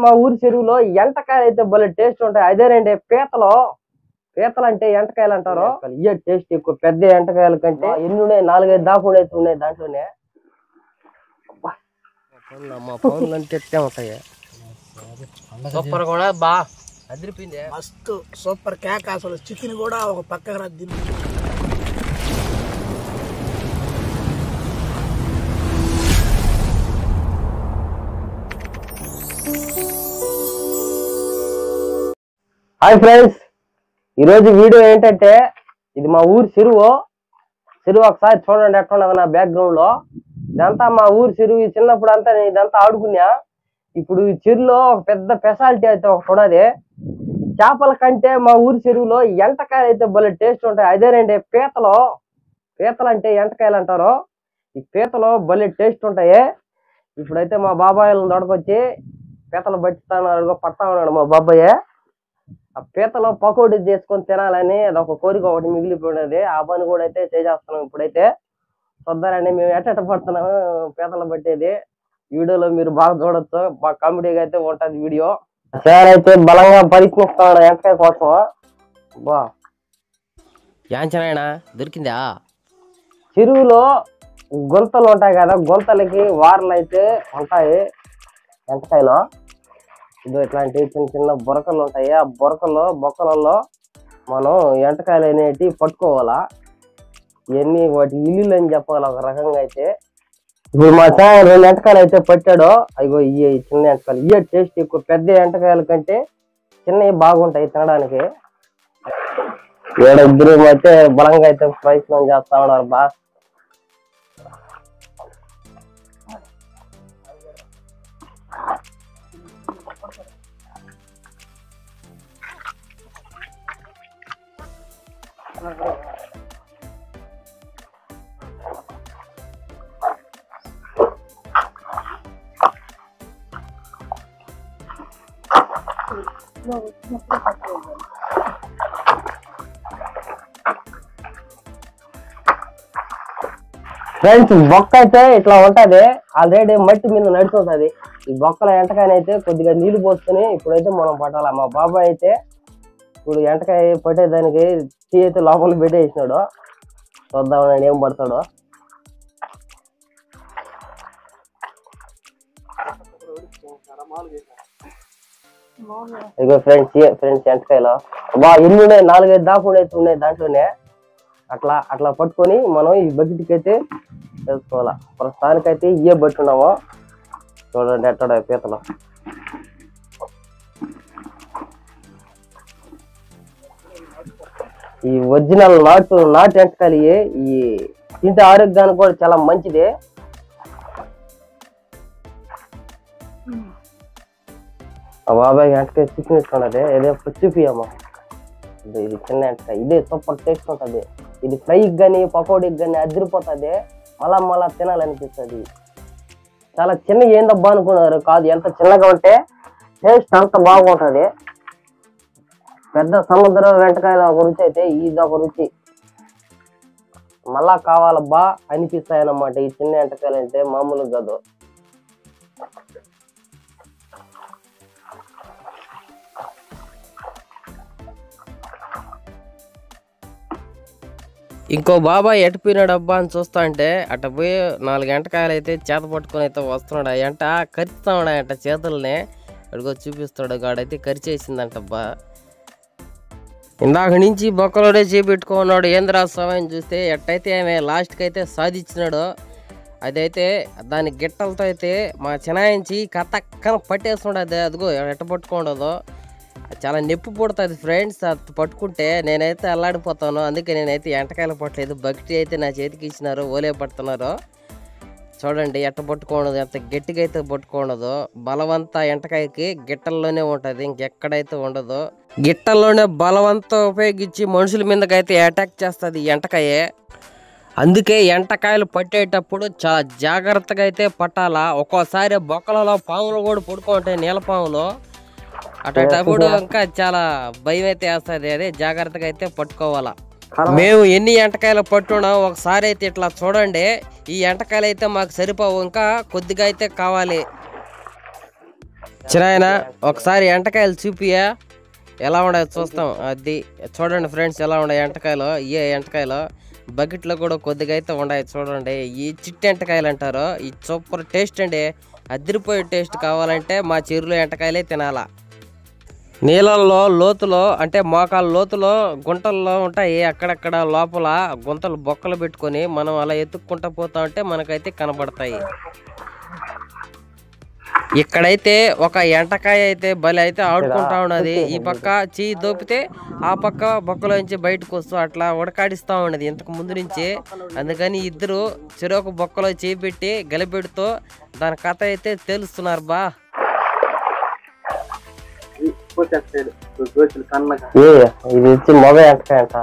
మా ఊరి చెరువులో ఎంటకాయలు అయితే భలే టేస్ట్ ఉంటాయి. అదేనండి పీతలు. పీతలు అంటే ఎంటకాయలు అంటారు. ఇయ్య టేస్ట్ ఎక్కువ. పెద్ద ఎంటకాయల కంటే ఎన్ని ఉన్నాయి, 4-5 దాకా ఉన్నాయి దాంట్లోనే. మా పౌన్లు అంటే ఎట్టే ఉంటాయి. సూపర్ కూడా బా అదిరిపోయింది. మస్తు సూపర్ కేక్. అసలు చికెన్ కూడా ఒక పక్కన రద్దు. హాయ్ ఫ్రెండ్స్, ఈరోజు వీడియో ఏంటంటే ఇది మా ఊరి చెరువు. ఒకసారి చూడండి ఎట్లా ఉన్నది నా బ్యాక్గ్రౌండ్ లో. ఇదంతా మా ఊరి చెరువు. చిన్నప్పుడు అంతా నేను ఇదంతా ఆడుకున్నా. ఇప్పుడు ఈ చెరువులో ఒక పెద్ద స్పెషాలిటీ అయితే ఒకటి ఉన్నది. చేపల కంటే మా ఊరి చెరువులో ఎంటకాయలు అయితే భలే టేస్ట్ ఉంటాయి. అదేనండి పీతలు. పీతలు అంటే ఎంటకాయలు అంటారు. ఈ పీతలు భలే టేస్ట్ ఉంటాయి. ఇప్పుడైతే మా బాబాయ్లను దొడకొచ్చి పీతలు పడతా ఉన్నాడు మా బాబాయ్. ఆ పీతలో పకోడీ చేసుకొని తినాలని అదొక కోరిక ఒకటి మిగిలిపోయినది. ఆ పని కూడా అయితే చేసేస్తున్నాం. ఇప్పుడైతే చూద్దారండి మేము ఎట్ట పడుతున్నాము పీతలు పట్టేది. వీడియోలో మీరు బాగా చూడొచ్చు. బాగా కామెడీగా అయితే ఉంటది వీడియో. సార్ అయితే బలంగా ప్రయత్నిస్తాడు ఎంటకాయ కోసం. బా యాంచనాయనా దొరికిందా? చెరువులో గుంతలు ఉంటాయి కదా, గుంతలకి వారలు అయితే ఉంటాయి ఎంటకాయలో. ఇదో ఇట్లాంటి చిన్న చిన్న బొరకలు ఉంటాయి. ఆ బొక్కలలో మనం ఎంటకాయలు అనేటివి పట్టుకోవాలా. ఇవన్నీ వాటి ఇల్లులు అని చెప్పాలి ఒక రకంగా అయితే. ఇప్పుడు మా సార్ 2 ఎంటకాయలు అయితే పట్టాడు. అయ్యో ఇవి చిన్న ఎంటకాయలు. ఇవే టేస్ట్ ఎక్కువ. పెద్ద ఎంటకాయల కంటే చిన్నవి బాగుంటాయి తినడానికి. ఇద్దరు అయితే బలంగా అయితే ప్రయత్నం చేస్తా ఉన్నారు బా. ఫ్రెండ్స్, బొక్క అయితే ఇట్లా ఉంటది. ఆల్రెడీ మట్టి మీద నడుచుంటది. ఈ బొక్కల ఎంటకాయని అయితే కొద్దిగా నీళ్లు పోసుకొని ఇప్పుడైతే మనం పట్టాలి. మా బాబాయ్ అయితే ఇప్పుడు ఎంటకాయ పట్టేదానికి టీ అయితే లోపల పెట్టేసినాడు. చూద్దామని ఏం పడతాడో. ఇగో ఫ్రెండ్స్ ఎంటకాయలు బా ఎన్ని ఉన్నాయి, 4-5 దాకా ఉన్నాయి దాంట్లోనే. అట్లా పట్టుకొని మనం ఈ బకెట్కి అయితే వేసుకోవాలా. ప్రస్తుతానికైతే ఇవే పట్టున్నాము. చూడండి ఎట్టడా పీతలు. ఈ ఒరిజినల్ నాటు ఎంటకాయలు ఈ తింటే ఆరోగ్యానికి కూడా చాలా మంచిది. ఆ బాబాయ్ ఎంటకాయ చికెన్ ఏదో చూపియమ్మా. ఇది చిన్న ఎంటకాయ. ఇదే సూపర్ టేస్ట్ ఉంటుంది. ఇది ఫ్రైకి కానీ పకోడీకి కానీ అదిరిపోతుంది. మళ్ళా తినాలనిపిస్తుంది. చాలా చిన్న ఏందబ్బా అనుకున్నారు, కాదు. ఎంత చిన్నగా ఉంటే టేస్ట్ అంత బాగుంటుంది. పెద్ద సముద్రం వెంటకాయలు ఒక రుచి అయితే ఇది ఒక రుచి. మళ్ళా కావాలబ్బా అనిపిస్తాయన్నమాట ఈ చిన్న ఎంటకాయలు అంటే. మామూలుగా కాదు. ఇంకో బాబాయ్ ఎటుపోయినాడు అబ్బా అని చూస్తా అంటే అట్ట పోయి 4 ఎంటకాయలు అయితే చేత పట్టుకొని అయితే వస్తున్నాడు. ఆ ఎంట కరిస్తాడు. ఆ ఎంట చేతుల్ని అడుగో చూపిస్తాడు. గాడైతే కరిచేసిందంటబ్బా. ఇందాక నుంచి బొక్కలోనే చేపెట్టుకున్నాడు. ఏంద్రా స్వామిని చూస్తే ఎట్టయితే ఆమె లాస్ట్కి అయితే సాధించినాడు. అదైతే దాని గిట్టలతో అయితే మా చిన్నాయించి కథక్కన పట్టేస్తున్నాడు. అదిగో ఎట్ట పట్టుకోండదో చాలా నొప్పి పుడుతుంది ఫ్రెండ్స్. అది పట్టుకుంటే నేనైతే అల్లాడిపోతాను. అందుకే నేనైతే ఎంటకాయలు పట్టలేదు. బకెట్ అయితే నా చేతికి ఇచ్చినారు. ఓలే పడుతున్నారు. చూడండి ఎట్ట పట్టుకోండదు, ఎంత గట్టిగా అయితే పట్టుకోండదు. బలవంత ఎంటకాయకి గిట్టల్లోనే ఉంటుంది, ఇంకెక్కడైతే ఉండదు. గిట్టల్లోనే బలవంతం ఉపయోగించి మనుషుల మీదకైతే అటాక్ చేస్తుంది ఎంటకాయే. అందుకే ఎంటకాయలు పట్టేటప్పుడు చాలా జాగ్రత్తగా అయితే పట్టాలా. ఒక్కోసారి బొక్కలలో పాములు కూడా పడుకుంటాయి, నీళ్ళ పాములు. అటప్పుడు ఇంకా చాలా భయం అయితే వేస్తుంది. అదే జాగ్రత్తగా అయితే పట్టుకోవాలా. మేము ఎన్ని ఎంటకాయలు పట్టున్నాం ఒకసారి అయితే ఇట్లా చూడండి. ఈ ఎంటకాయలు అయితే మాకు సరిపోవు, ఇంకా కొద్దిగా అయితే కావాలి. చిన్నాయన ఒకసారి ఎంటకాయలు చూపియా ఎలా ఉండదు చూస్తాం. అది చూడండి ఫ్రెండ్స్, ఎలా ఉన్నాయి ఎంటకాయలు. ఏ ఎంటకాయలు బకెట్లో కూడా కొద్దిగా అయితే ఉన్నాయి చూడండి. ఈ చిట్టి ఎంటకాయలు అంటారు. ఈ సూపర్ టేస్ట్ అండి, అదిరిపోయే టేస్ట్. కావాలంటే మా చెరువులో ఎంటకాయలే తినాలా. నీళ్ళల్లో లోతులో అంటే మోకాళ్ళ లోతులో గుంటల్లో ఉంటాయి. అక్కడక్కడ లోపల గుంతలు బొక్కలు పెట్టుకొని మనం అలా ఎత్తుక్కుంటా పోతా ఉంటే మనకైతే కనబడతాయి. ఇక్కడైతే ఒక ఎంటకాయ అయితే బలి అయితే ఆడుకుంటా ఉన్నది. ఈ పక్క చెయ్యి దోపితే ఆ పక్క బొక్కలోంచి బయటకు వస్తూ అట్లా ఉడకాడిస్తూ ఉన్నది ఇంతకు ముందు నుంచి. అందుకని ఇద్దరు చెరొక బొక్కలో చేయి పెట్టి గలిపెడుతూ దాని కథ అయితే తేలుస్తున్నారు. బా ఇది వచ్చి మగ ఎంటకాయ అంట,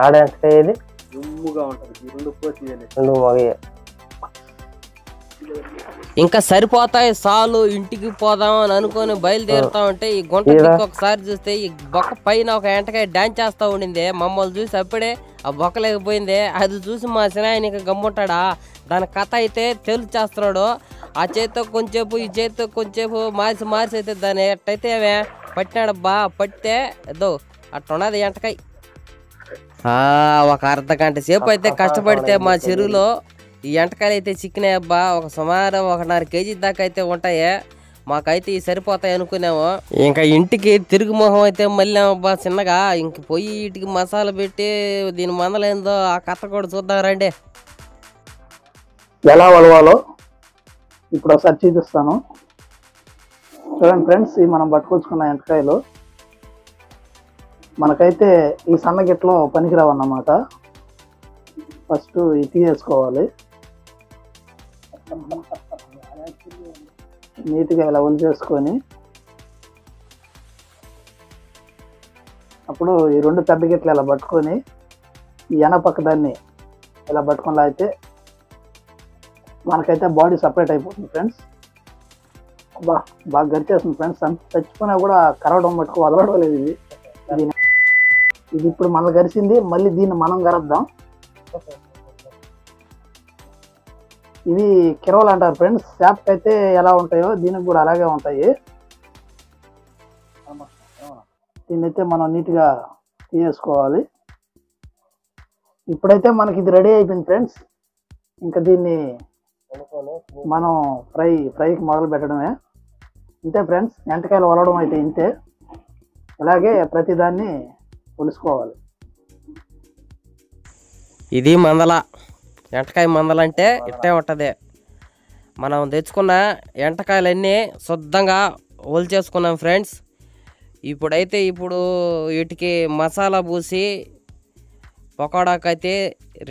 ఆడ ఎంటకాయ ఇది రెండు మగ. ఇంకా సరిపోతాయి చాలు ఇంటికి పోదాం అని అనుకొని బయలుదేరుతా ఉంటే ఈ గుంట దిక్కు ఒకసారి చూస్తే ఈ బొక్క పైన ఒక ఎంటకాయ డాన్స్ చేస్తా ఉండింది. మమ్మల్ని చూసి అప్పుడే ఆ బొక్క లేకపోయింది. అది చూసి మా సినాయనికి గమ్ముంటాడా, దాని కథ అయితే తెలుసు చేస్తున్నాడు. ఆ చేతితో కొంచెంసేపు ఈ చేతితో కొంచెంసేపు మార్చి అయితే దాన్ని ఎట్టయితే పట్టినాడు. బా పట్టితే ఏదో అట్టున్నది ఎంటకాయ. ఒక అర్ధ గంట సేపు అయితే కష్టపడితే మా చెరువులో ఈ ఎంటకాయలు అయితే చిక్కినాయి. అబ్బా ఒక సుమారు 1.5 కేజీ దాకా అయితే ఉంటాయి. మాకైతే ఈ సరిపోతాయి అనుకున్నాము. ఇంకా ఇంటికి తిరుగు మొహం అయితే మళ్ళీ అబ్బా చిన్నగా ఇంక పోయి వీటికి మసాలా పెట్టి దీని మందలేందో ఆ కథ కూడా చూద్దాం రండి. ఎలా వలవాలో ఇప్పుడు ఒకసారి చూపిస్తాను. చూడండి ఫ్రెండ్స్, ఇవి మనం పట్టుకొచ్చుకున్న ఎంటకాయలు మనకైతే ఈ సన్నగిట్లో పనికిరావు అన్నమాట. ఫస్ట్ ఇది తీసేసుకోవాలి. నీట్గా ఇలా చేసుకొని అప్పుడు ఈ 2 పెద్ద గిట్లు ఇలా పట్టుకొని ఈ పక్క దాన్ని ఇలా పట్టుకుని అయితే మనకైతే బాడీ సపరేట్ అయిపోతుంది ఫ్రెండ్స్. బాగా గరిచేస్తుంది ఫ్రెండ్స్. చచ్చిపోయినా కూడా కరవడం మట్టుకు వదలడం లేదు. ఇది ఇప్పుడు మనల్ని గరిచింది, మళ్ళీ దీన్ని మనం గరద్దాం. ఇవి కిరవలు అంటారు ఫ్రెండ్స్. చేపకి అయితే ఎలా ఉంటాయో దీనికి కూడా అలాగే ఉంటాయి. దీన్నైతే మనం నీట్గా తీసేసుకోవాలి. ఇప్పుడైతే మనకి ఇది రెడీ అయిపోయింది ఫ్రెండ్స్. ఇంకా దీన్ని మనం ఫ్రైకి మొదలు పెట్టడమే. ఇంతే ఫ్రెండ్స్, ఎంటకాయలు వలవడం అయితే ఇంతే. ఇలాగే ప్రతిదాన్ని ఒలుసుకోవాలి. ఇది మందల ఎంటకాయ మందల అంటే ఇట్టే ఉంటుంది. మనం తెచ్చుకున్న ఎంటకాయలన్నీ శుద్ధంగా ఒలిచేసుకున్నాం ఫ్రెండ్స్. ఇప్పుడు వీటికి మసాలా పూసి పకోడాకైతే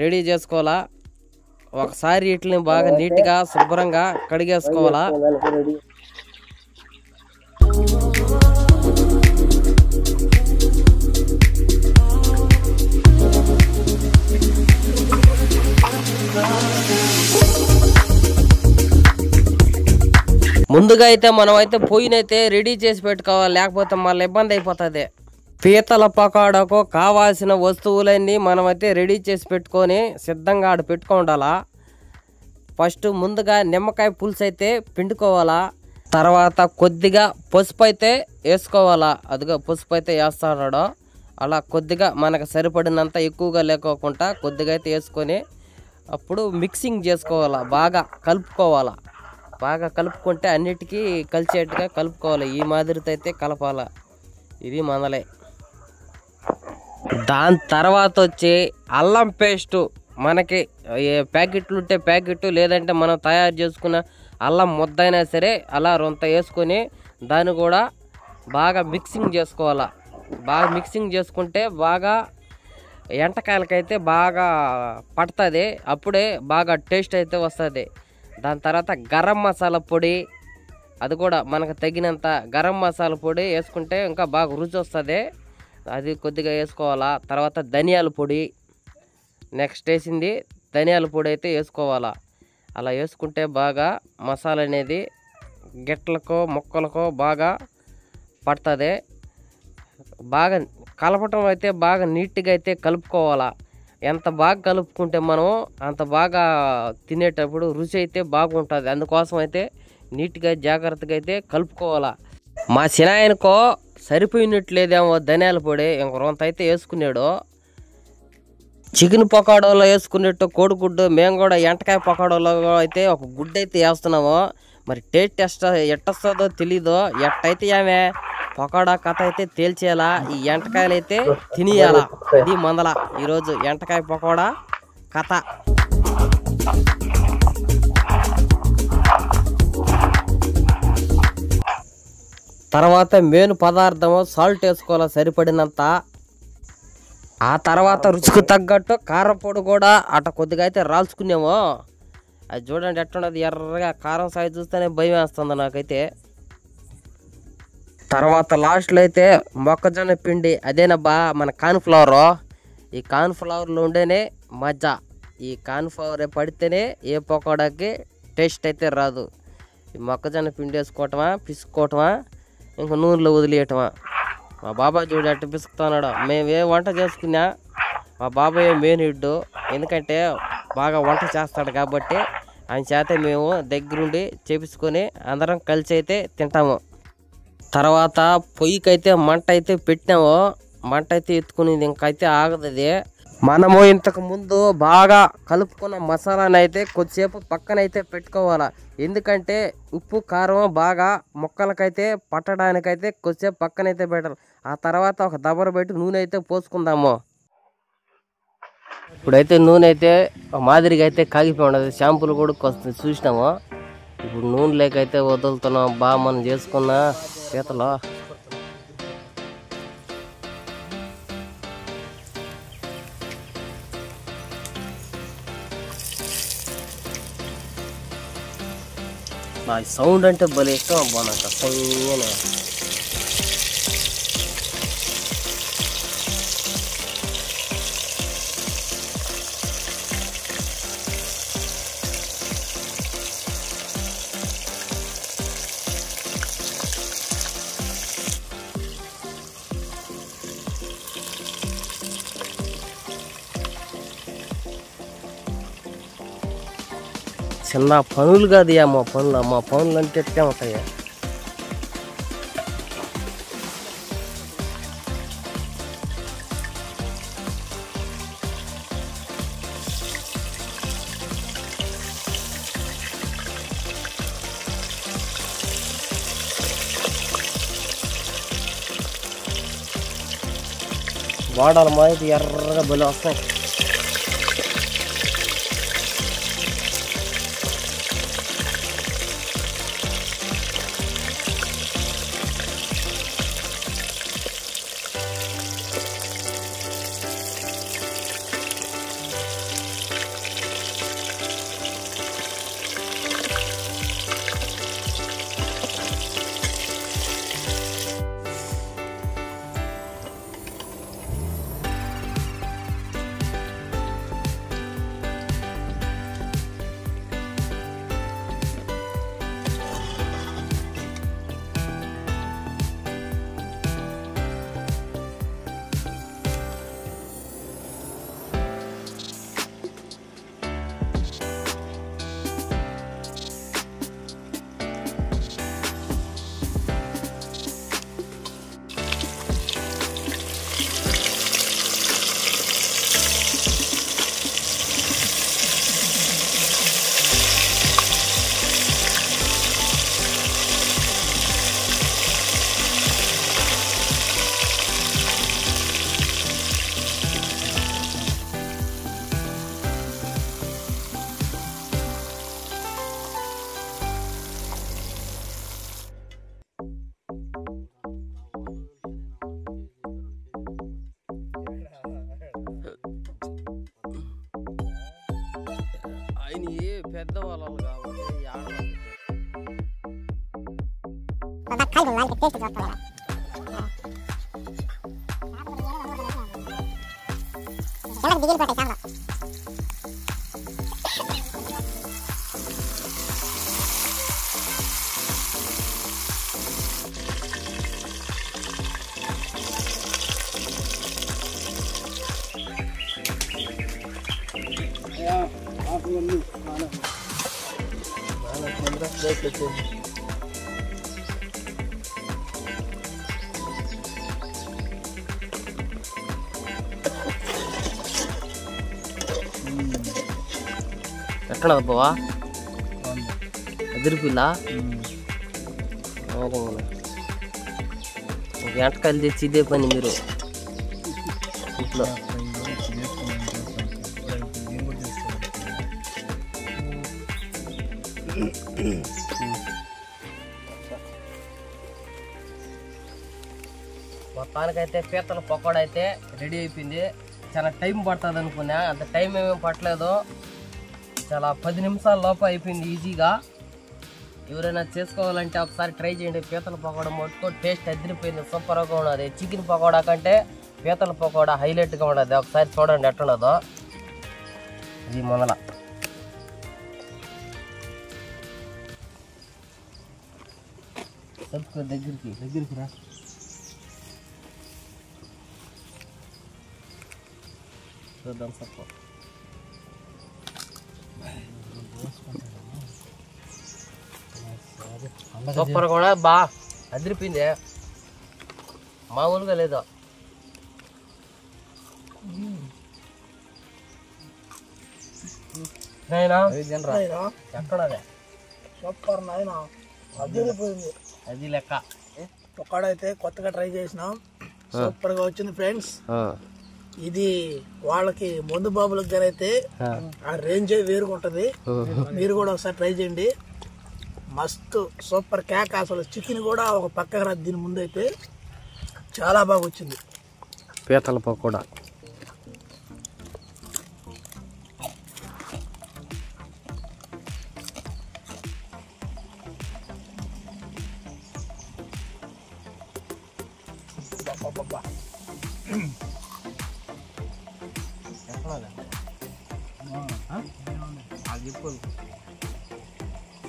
రెడీ చేసుకోవాలా. ఒకసారి వీటిని బాగా నీట్గా శుభ్రంగా కడిగేసుకోవాలా. ముందుగా అయితే మనం అయితే పొయ్యినైతే రెడీ చేసి పెట్టుకోవాలి, లేకపోతే మళ్ళీ ఇబ్బంది అయిపోతుంది. పీతల పకోడాకు కావాల్సిన వస్తువులన్నీ మనమైతే రెడీ చేసి పెట్టుకొని సిద్ధంగా ఆడ పెట్టుకోవాలా. ఫస్ట్ ముందుగా నిమ్మకాయ పులుసు అయితే పిండుకోవాలా. తర్వాత కొద్దిగా పసుపు అయితే వేసుకోవాలా. అదిగో పసుపు అయితే వేస్తా ఉన్నాడు. అలా కొద్దిగా మనకు సరిపడినంత ఎక్కువగా లేకోకుండా కొద్దిగా అయితే వేసుకొని అప్పుడు మిక్సింగ్ చేసుకోవాలా. బాగా కలుపుకోవాలా. బాగా కలుపుకుంటే అన్నిటికీ కలిసేట్టుగా కలుపుకోవాలి. ఈ మాదిరితో అయితే కలపాల. ఇది మందలే. దాని తర్వాత వచ్చి అల్లం పేస్టు. మనకి ప్యాకెట్లు ఉంటే ప్యాకెట్, లేదంటే మనం తయారు చేసుకున్న అల్లం ముద్ద అయినా సరే అలా రొంత వేసుకొని దాన్ని కూడా బాగా మిక్సింగ్ చేసుకోవాలా. బాగా మిక్సింగ్ చేసుకుంటే బాగా ఎంటకాయలకైతే బాగా పడుతుంది. అప్పుడే బాగా టేస్ట్ అయితే వస్తుంది. దాని తర్వాత గరం మసాలా పొడి, అది కూడా మనకు తగినంత గరం మసాలా పొడి వేసుకుంటే ఇంకా బాగా రుచి వస్తుంది. అది కొద్దిగా వేసుకోవాలా. తర్వాత ధనియాల పొడి, నెక్స్ట్ వేసింది ధనియాల పొడి అయితే వేసుకోవాలా. అలా వేసుకుంటే బాగా మసాలా అనేది గిట్లకో ముక్కలకో బాగా పడుతుంది. బాగా కలపటం అయితే బాగా నీట్గా అయితే కలుపుకోవాలా. ఎంత బాగా కలుపుకుంటే మనం అంత బాగా తినేటప్పుడు రుచి అయితే బాగుంటుంది. అందుకోసం అయితే నీట్గా జాగ్రత్తగా అయితే కలుపుకోవాలా. మా సినాయనకో సరిపోయినట్లేదేమో ధనియాల పొడి, ఇంకొంత అయితే వేసుకున్నాడు. చికెన్ పకోడాలో వేసుకున్నట్టు కోడిగుడ్డు మేము కూడా ఎంటకాయ పకోడాలో అయితే ఒక గుడ్డు అయితే వేస్తున్నాము. మరి టేస్ట్ ఎట్టొస్తుందో తెలీదు. ఎట్టయితే ఆమె పకోడా కథ అయితే తేల్చేయాలా, ఈ ఎంటకాయలు అయితే తినేయాలా. ఇది మందల ఈరోజు ఎంటకాయ పకోడా కథ. తర్వాత మెయిన్ పదార్థము సాల్ట్ వేసుకోవాలా సరిపడినంత. ఆ తర్వాత రుచికి తగ్గట్టు కారం పొడి కూడా అట్ట కొద్దిగా అయితే రాల్చుకున్నాము. అది చూడండి ఎట్లున్నది ఎర్రగా, కారం సాయి చూస్తేనే భయం వేస్తుంది నాకైతే. తర్వాత లాస్ట్లో అయితే మొక్కజొన్న పిండి, అదేనబ్బా మన కార్న్ఫ్లవర్. ఈ కార్న్ఫ్లవర్లో ఉండేనే మజా. ఈ కార్న్ఫ్లవర్ పడితేనే ఏ పకోడాకి టేస్ట్ అయితే రాదు. ఈ మొక్కజొన్న పిండి వేసుకోవటమా, పిసుకోవటమా, ఇంకా నూనెలో వదిలేయటమా. మా బాబాయ్ చూడు అట్ట పిసుకుతున్నాడు. మేము ఏ వంట చేసుకున్నా మా బాబాయ్ మెయిన్ హెడ్. ఎందుకంటే బాగా వంట చేస్తాడు కాబట్టి ఆయన చేత మేము దగ్గరుండి చేపించుకొని అందరం కలిసి అయితే తింటాము. తర్వాత పొయ్యికైతే మంట అయితే పెట్టినాము. మంట అయితే ఎత్తుకునేది ఇంకైతే ఆగదు. మనము ఇంతకు ముందు బాగా కలుపుకున్న మసాలాని అయితే కొద్దిసేపు పక్కనైతే పెట్టుకోవాలా. ఎందుకంటే ఉప్పు కారం బాగా ముక్కలకైతే పట్టడానికైతే కొద్దిసేపు పక్కనైతే పెట్టాలి. ఆ తర్వాత ఒక దబర పెట్టి నూనె అయితే పోసుకుందాము. ఇప్పుడైతే నూనె అయితే మాదిరిగా అయితే కాగిపోయి ఉండదు. షాంపూలు కూడా కొంచెం చూసినాము. ఇప్పుడు నూనె లేకైతే వదులుతున్నాం. బాగా మనం చేసుకున్న పీతలో నా సౌండ్ అంటే భలే ఇష్టం అబ్బా నాకు. అసలు చిన్న పనులు కాదు మా పనులు అంటే ఎట్టే ఉంటాయి. వాడాలి మా ఇది ఎర్రగా బలి వస్తాయి. ఆయన పెద్దవాళ్ళు కాబట్టి ఎట్లా బావా ఎదిరిపిల్ల ఎంటకాయలు తెచ్చి ఇదే పని మీరు ఇంట్లో. మొత్తానికైతే పీతల పకోడా అయితే రెడీ అయిపోయింది. చాలా టైం పడుతుంది అనుకున్నా, అంత టైం ఏమేమి పట్టలేదు. చాలా 10 నిమిషాల లోపు అయిపోయింది ఈజీగా. ఎవరైనా చేసుకోవాలంటే ఒకసారి ట్రై చేయండి. పీతల పకోడా మొత్తం టేస్ట్ అదిరిపోయింది, సూపర్గా ఉన్నది. చికెన్ పకోడా కంటే పీతల పకోడా హైలైట్గా ఉన్నది. ఒకసారి చూడండి ఎట్టున్నదో. ఇది మొదల దగ్గరికి రా. చూద్దాం సూపర్ కూడా బా అదిరిపోయింది, మామూలుగా లేదు. ఎక్కడదే సూపర్ నాయన, అదిరిపోయింది. అది లెక్క. పకోడా అయితే కొత్తగా ట్రై చేసినాం, సూపర్ గా వచ్చింది ఫ్రెండ్స్. ఇది వాళ్ళకి మందు బాబులకు గారు అయితే ఆ రేంజ్ వేరుగా ఉంటది. మీరు కూడా ఒకసారి ట్రై చేయండి, మస్తు సూపర్ కేక్. అసలు చికెన్ కూడా ఒక పక్కన రాదు, దీని ముందు అయితే చాలా బాగా వచ్చింది పీతల పకోడా.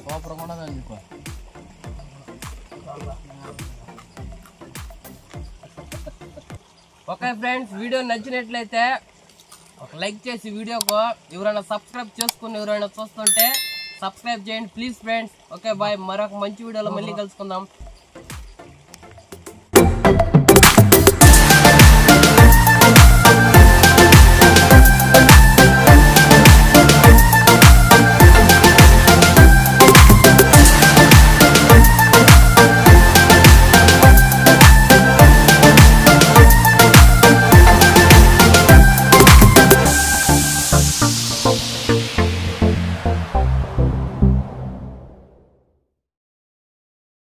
సూపర్ కూడా చెప్పు. ఓకే ఫ్రెండ్స్, వీడియో నచ్చినట్లయితే ఒక లైక్ చేసి వీడియోకు ఎవరైనా సబ్స్క్రైబ్ చేసుకుని ఎవరైనా చూస్తుంటే సబ్స్క్రైబ్ చేయండి ప్లీజ్ ఫ్రెండ్స్. ఓకే బాయ్, మరొక మంచి వీడియోలో మళ్ళీ కలుసుకుందాం.